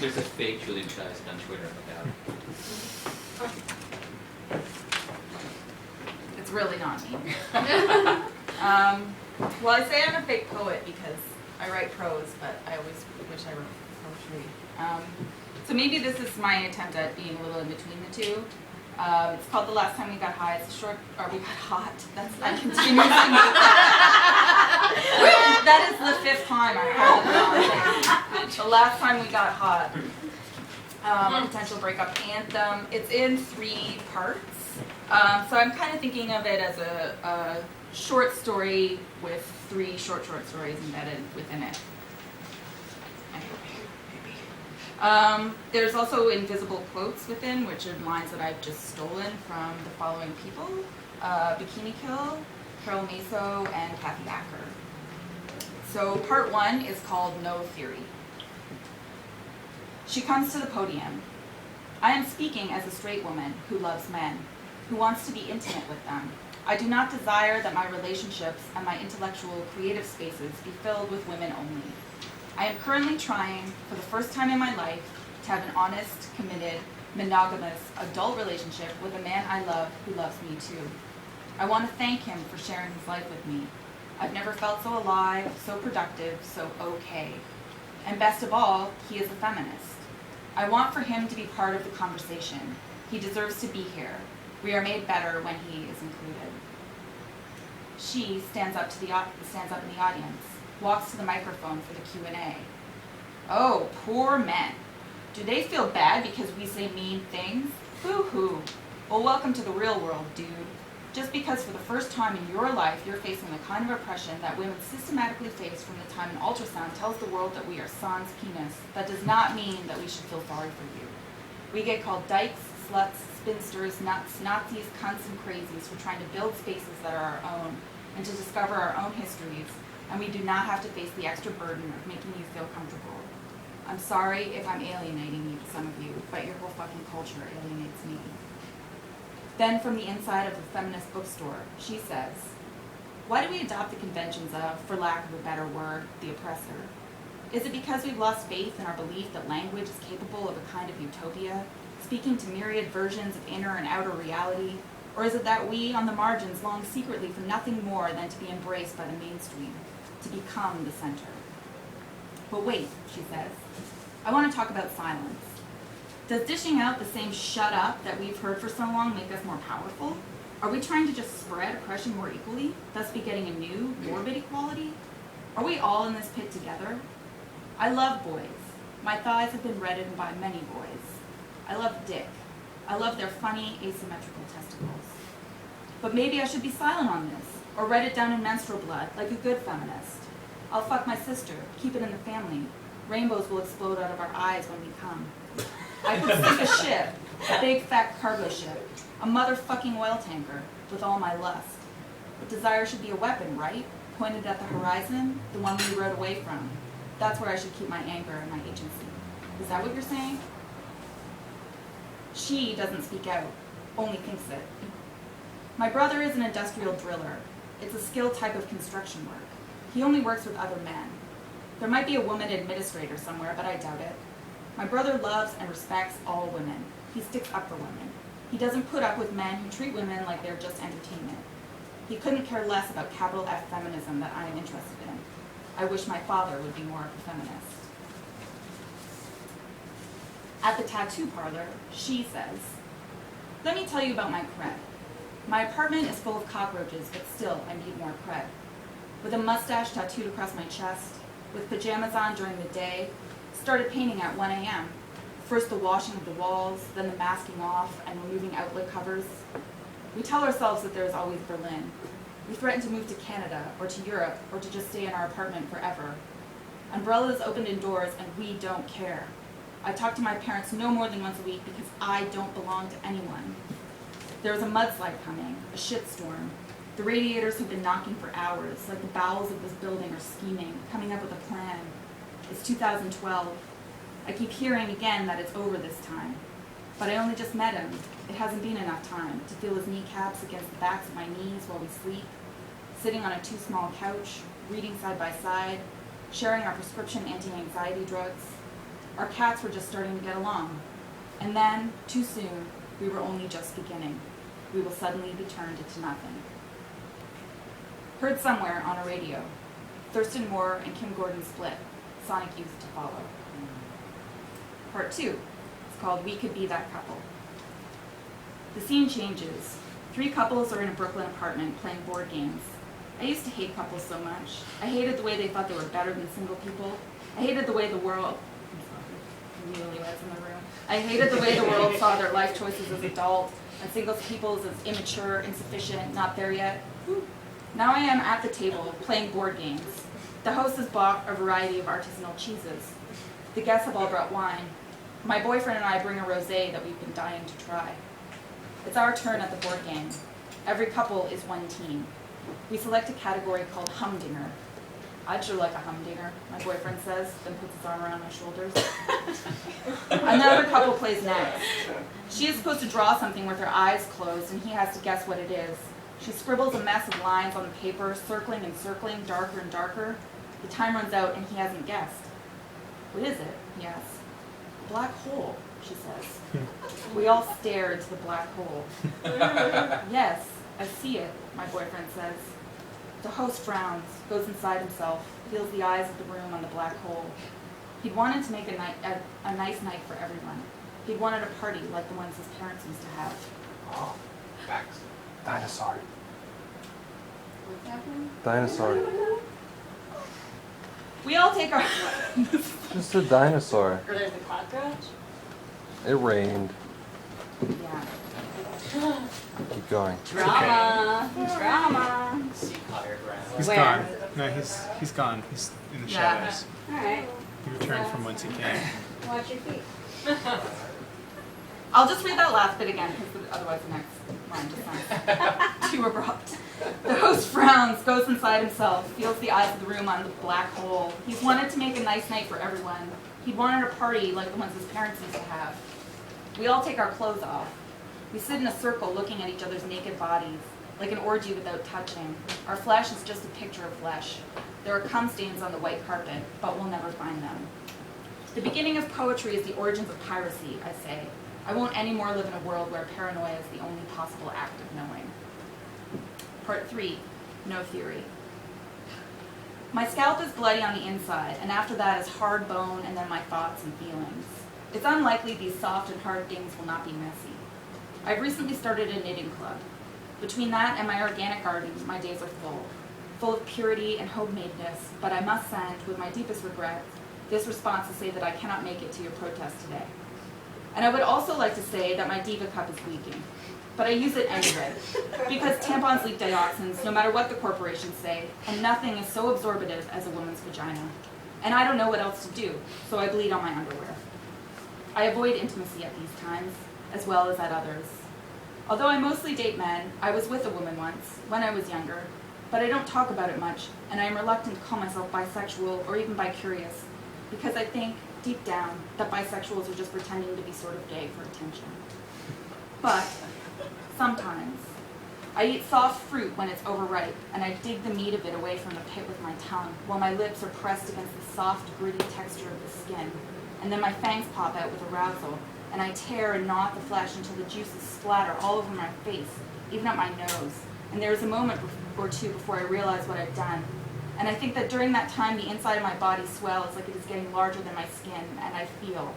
There's a fake Julian Chest on Twitter, look out. It's really not me. Well, I say I'm a fake poet because I write prose, but I always wish I wrote poetry. So maybe this is my attempt at being a little in between the two. It's called The Last Time We Got High. It's a short, or We Got Hot. I continuously move that. That is the 5th time I heard it. The Last Time We Got Hot. Potential breakup anthem. It's in 3 parts. So I'm kind of thinking of it as a short story with 3 short stories embedded within it. There's also invisible quotes within, which are lines that I've just stolen from the following people: Bikini Kill, Carol Meso, and Kathy Acker. So part 1 is called No Theory. She comes to the podium. I am speaking as a straight woman who loves men, who wants to be intimate with them. I do not desire that my relationships and my intellectual, creative spaces be filled with women only. I am currently trying, for the first time in my life, to have an honest, committed, monogamous, adult relationship with a man I love who loves me too. I want to thank him for sharing his life with me. I've never felt so alive, so productive, so okay. And best of all, he is a feminist. I want for him to be part of the conversation. He deserves to be here. We are made better when he is included. She stands up in the audience, walks to the microphone for the Q&A. Oh, poor men. Do they feel bad because we say mean things? Boo-hoo. Well, welcome to the real world, dude. Just because for the first time in your life you're facing the kind of oppression that women systematically face from the time an ultrasound tells the world that we are sans penis, that does not mean that we should feel sorry for you. We get called dykes, sluts, spinsters, nuts, Nazis, cunts, and crazies for trying to build spaces that are our own and to discover our own histories, and we do not have to face the extra burden of making you feel comfortable. I'm sorry if I'm alienating you to some of you, but your whole fucking culture alienates me. Then from the inside of the feminist bookstore, she says, why do we adopt the conventions of, for lack of a better word, the oppressor? Is it because we've lost faith in our belief that language is capable of a kind of utopia, speaking to myriad versions of inner and outer reality? Or is it that we, on the margins, long secretly for nothing more than to be embraced by the mainstream, to become the center? But wait, she says, I want to talk about silence. Does dishing out the same shut up that we've heard for so long make us more powerful? Are we trying to just spread oppression more equally, thus begetting a new, morbid equality? Are we all in this pit together? I love boys. My thighs have been reddened by many boys. I love dick. I love their funny, asymmetrical testicles. But maybe I should be silent on this, or write it down in menstrual blood, like a good feminist. I'll fuck my sister, keep it in the family. Rainbows will explode out of our eyes when we come. I could sink a ship, a big fat cargo ship, a motherfucking oil tanker, with all my lust. But desire should be a weapon, right? Pointed at the horizon, the one we rode away from. That's where I should keep my anger and my agency. Is that what you're saying? She doesn't speak out, only thinks it. My brother is an industrial driller. It's a skilled type of construction work. He only works with other men. There might be a woman administrator somewhere, but I doubt it. My brother loves and respects all women. He sticks up for women. He doesn't put up with men who treat women like they're just entertainment. He couldn't care less about capital F feminism that I am interested in. I wish my father would be more of a feminist. At the tattoo parlor, she says, let me tell you about my cred. My apartment is full of cockroaches, but still, I need more cred. With a mustache tattooed across my chest, with pajamas on during the day, started painting at 1 a.m. First the washing of the walls, then the masking off and removing outlet covers. We tell ourselves that there is always Berlin. We threaten to move to Canada or to Europe or to just stay in our apartment forever. Umbrellas opened indoors and we don't care. I talk to my parents no more than once a week because I don't belong to anyone. There is a mudslide coming, a shitstorm. The radiators have been knocking for hours, like the bowels of this building are scheming, coming up with a plan. It's 2012. I keep hearing again that it's over this time. But I only just met him. It hasn't been enough time to feel his kneecaps against the backs of my knees while we sleep, sitting on a too small couch, reading side by side, sharing our prescription anti-anxiety drugs. Our cats were just starting to get along. And then, too soon, we were only just beginning. We will suddenly be turned into nothing. Heard somewhere on a radio. Thurston Moore and Kim Gordon split. Sonic Youth to follow. Part 2. It's called We Could Be That Couple. The scene changes. 3 couples are in a Brooklyn apartment playing board games. I used to hate couples so much. I hated the way they thought they were better than single people. I hated the way the world... newlyweds in the room. I hated the way the world saw their life choices as adult, and single people as immature, insufficient, not there yet. Now I am at the table, playing board games. The host has bought a variety of artisanal cheeses. The guests have all brought wine. My boyfriend and I bring a rosé that we've been dying to try. It's our turn at the board game. Every couple is one team. We select a category called humdinger. I'd sure like a humdinger, my boyfriend says, then puts his arm around my shoulders. Another couple plays next. She is supposed to draw something with her eyes closed, and he has to guess what it is. She scribbles a mess of lines on the paper, circling and circling, darker and darker. The time runs out, and he hasn't guessed. What is it? He asks. A black hole, she says. We all stare into the black hole. Yes, I see it, my boyfriend says. The host frowns, goes inside himself, feels the eyes of the room on the black hole. He'd wanted to make a nice night for everyone. He'd wanted a party like the ones his parents used to have. Oh, facts. Dinosaur. What's happening? Dinosaur. We all take our... Just a dinosaur. Or there's a cockroach? It rained. Yeah. Keep going. Drama. Drama. Sea higher ground. He's Where? gone. No, he's gone. He's in the Yeah. shadows. Alright. He returned from whence he came. Watch your feet. I'll just read that last bit again, because otherwise the next line just sounds too abrupt. The host frowns, goes inside himself, feels the eyes of the room on the black hole. He's wanted to make a nice night for everyone. He'd wanted a party like the ones his parents used to have. We all take our clothes off. We sit in a circle looking at each other's naked bodies, like an orgy without touching. Our flesh is just a picture of flesh. There are cum stains on the white carpet, but we'll never find them. The beginning of poetry is the origins of piracy, I say. I won't anymore live in a world where paranoia is the only possible act of knowing. Part 3, no theory. My scalp is bloody on the inside, and after that is hard bone and then my thoughts and feelings. It's unlikely these soft and hard things will not be messy. I've recently started a knitting club. Between that and my organic garden, my days are full of purity and homemadeness, but I must send, with my deepest regret, this response to say that I cannot make it to your protest today. And I would also like to say that my Diva Cup is leaking, but I use it anyway, because tampons leak dioxins no matter what the corporations say, and nothing is so absorbative as a woman's vagina. And I don't know what else to do, so I bleed on my underwear. I avoid intimacy at these times, as well as at others. Although I mostly date men, I was with a woman once, when I was younger, but I don't talk about it much, and I am reluctant to call myself bisexual or even bi-curious, because I think, deep down, that bisexuals are just pretending to be sort of gay for attention. But, sometimes, I eat soft fruit when it's overripe, and I dig the meat of it away from the pit with my tongue, while my lips are pressed against the soft, gritty texture of the skin, and then my fangs pop out with arousal, and I tear and gnaw at the flesh until the juices splatter all over my face, even at my nose, and there is a moment or two before I realize what I've done. And I think that during that time, the inside of my body swells like it is getting larger than my skin, and I feel.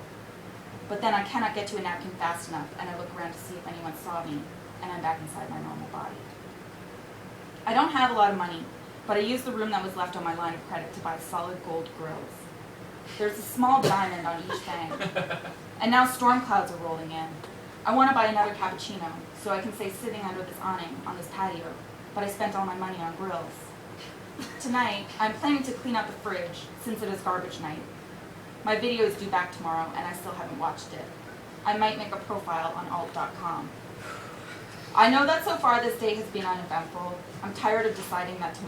But then I cannot get to a napkin fast enough, and I look around to see if anyone saw me, and I'm back inside my normal body. I don't have a lot of money, but I used the room that was left on my line of credit to buy solid gold grills. There's a small diamond on each thing, and now storm clouds are rolling in. I want to buy another cappuccino, so I can stay sitting under this awning on this patio, but I spent all my money on grills. Tonight, I'm planning to clean out the fridge, since it is garbage night. My video is due back tomorrow, and I still haven't watched it. I might make a profile on alt.com. I know that so far this day has been uneventful. I'm tired of deciding that tomorrow